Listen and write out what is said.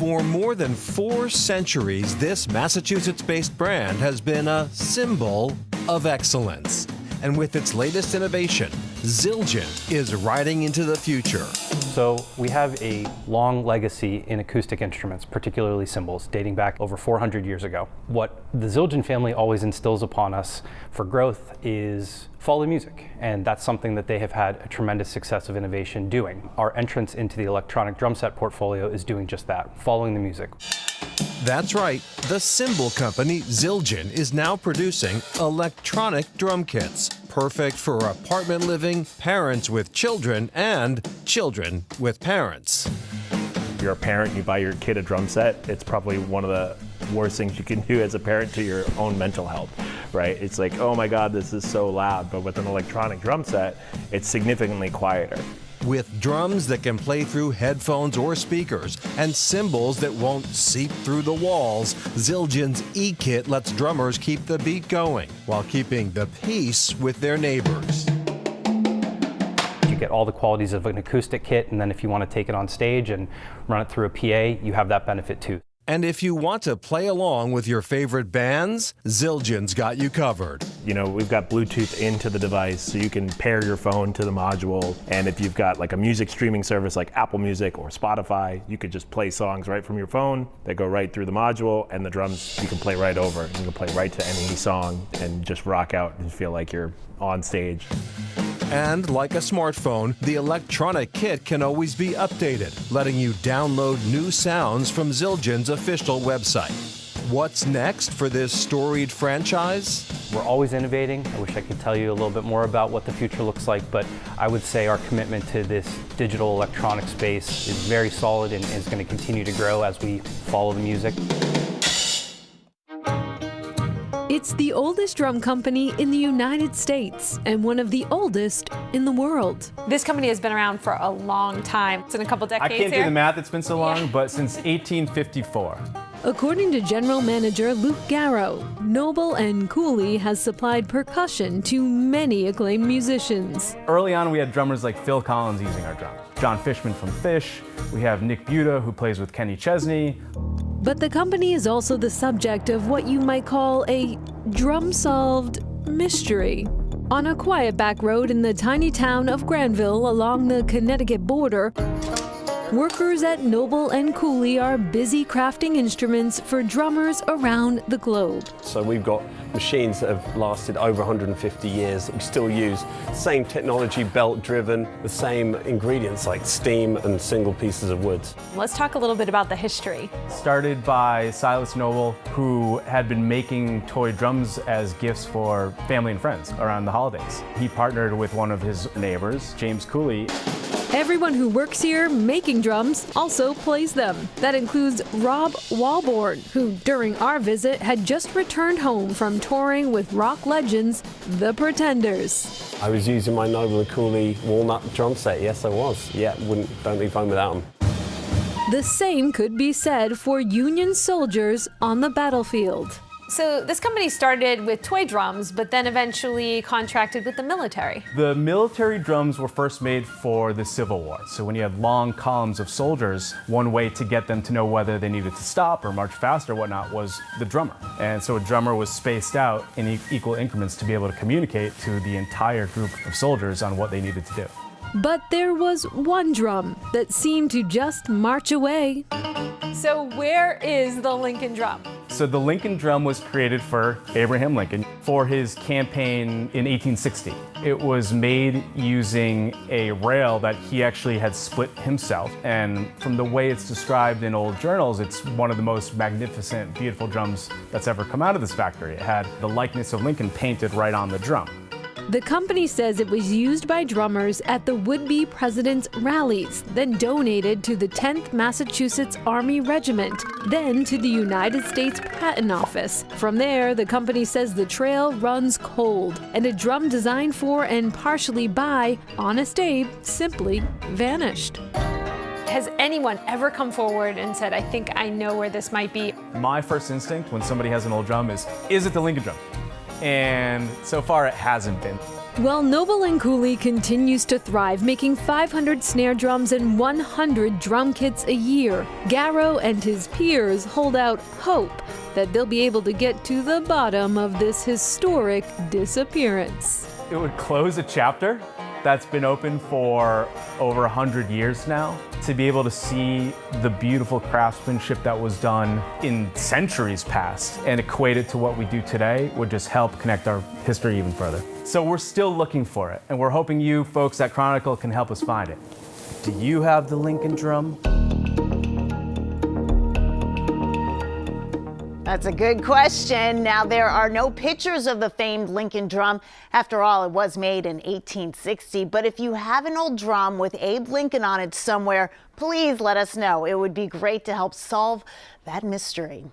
For more than 4 centuries, this Massachusetts-based brand has been a symbol of excellence. And with its latest innovation, Zildjian is riding into the future. So we have a long legacy in acoustic instruments, particularly cymbals, dating back over 400 years ago. What the Zildjian family always instills upon us for growth is follow music, and that's something that they have had a tremendous success of innovation doing. Our entrance into the electronic drum set portfolio is doing just that, following the music. That's right, the cymbal company Zildjian is now producing electronic drum kits, perfect for apartment living, parents with children, and children with parents. If you're a parent, you buy your kid a drum set, it's probably one of the worst things you can do as a parent to your own mental health, right? It's like, oh my God, this is so loud, but with an electronic drum set, it's significantly quieter. With drums that can play through headphones or speakers and cymbals that won't seep through the walls, Zildjian's E-Kit lets drummers keep the beat going while keeping the peace with their neighbors. You get all the qualities of an acoustic kit, and then if you want to take it on stage and run it through a PA, you have that benefit too. And if you want to play along with your favorite bands, Zildjian's got you covered. You know, we've got Bluetooth into the device, so you can pair your phone to the module. And if you've got like a music streaming service like Apple Music or Spotify, you could just play songs right from your phone. They go right through the module, and the drums you can play right over. You can play right to any song and just rock out and feel like you're on stage. And like a smartphone, the electronic kit can always be updated, letting you download new sounds from Zildjian's official website. What's next for this storied franchise? We're always innovating. I wish I could tell you a little bit more about what the future looks like, but I would say our commitment to this digital electronic space is very solid and is going to continue to grow as we follow the music. It's the oldest drum company in the United States and one of the oldest in the world. This company has been around for a long time. It's in a couple decades I can't here. do the math, it's been so long, but since 1854. According to General Manager Luke Garrow, Noble and Cooley has supplied percussion to many acclaimed musicians. Early on, we had drummers like Phil Collins using our drums. John Fishman from Phish. We have Nick Buda, who plays with Kenny Chesney. But the company is also the subject of what you might call a drum-solved mystery. On a quiet back road in the tiny town of Granville along the Connecticut border, workers at Noble and Cooley are busy crafting instruments for drummers around the globe. So we've got machines that have lasted over 150 years that we still use. Same technology, belt-driven, the same ingredients like steam and single pieces of wood. Let's talk a little bit about the history. Started by Silas Noble, who had been making toy drums as gifts for family and friends around the holidays. He partnered with one of his neighbors, James Cooley. Everyone who works here making drums also plays them. That includes Rob Walborn, who during our visit had just returned home from touring with rock legends, The Pretenders. I was using my Noble and Cooley walnut drum set. Yes, I was. Yeah, don't leave home without them. The same could be said for Union soldiers on the battlefield. So this company started with toy drums, but then eventually contracted with the military. The military drums were first made for the Civil War. So when you had long columns of soldiers, one way to get them to know whether they needed to stop or march fast or whatnot was the drummer. And so a drummer was spaced out in equal increments to be able to communicate to the entire group of soldiers on what they needed to do. But there was one drum that seemed to just march away. So where is the Lincoln drum? So the Lincoln drum was created for Abraham Lincoln for his campaign in 1860. It was made using a rail that he actually had split himself. And from the way it's described in old journals, it's one of the most magnificent, beautiful drums that's ever come out of this factory. It had the likeness of Lincoln painted right on the drum. The company says it was used by drummers at the would-be president's rallies, then donated to the 10th Massachusetts Army Regiment, then to the United States Patent Office. From there, the company says the trail runs cold, and a drum designed for and partially by Honest Abe simply vanished. Has anyone ever come forward and said, I think I know where this might be? My first instinct when somebody has an old drum is it the Lincoln drum? And so far it hasn't been. Well, Noble and Cooley continues to thrive, making 500 snare drums and 100 drum kits a year. Garrow and his peers hold out hope that they'll be able to get to the bottom of this historic disappearance. It would close a chapter that's been open for over 100 years now. To be able to see the beautiful craftsmanship that was done in centuries past and equate it to what we do today would just help connect our history even further. So we're still looking for it, and we're hoping you folks at Chronicle can help us find it. Do you have the Lincoln drum? That's a good question. Now, there are no pictures of the famed Lincoln drum. After all, it was made in 1860. But if you have an old drum with Abe Lincoln on it somewhere, please let us know. It would be great to help solve that mystery.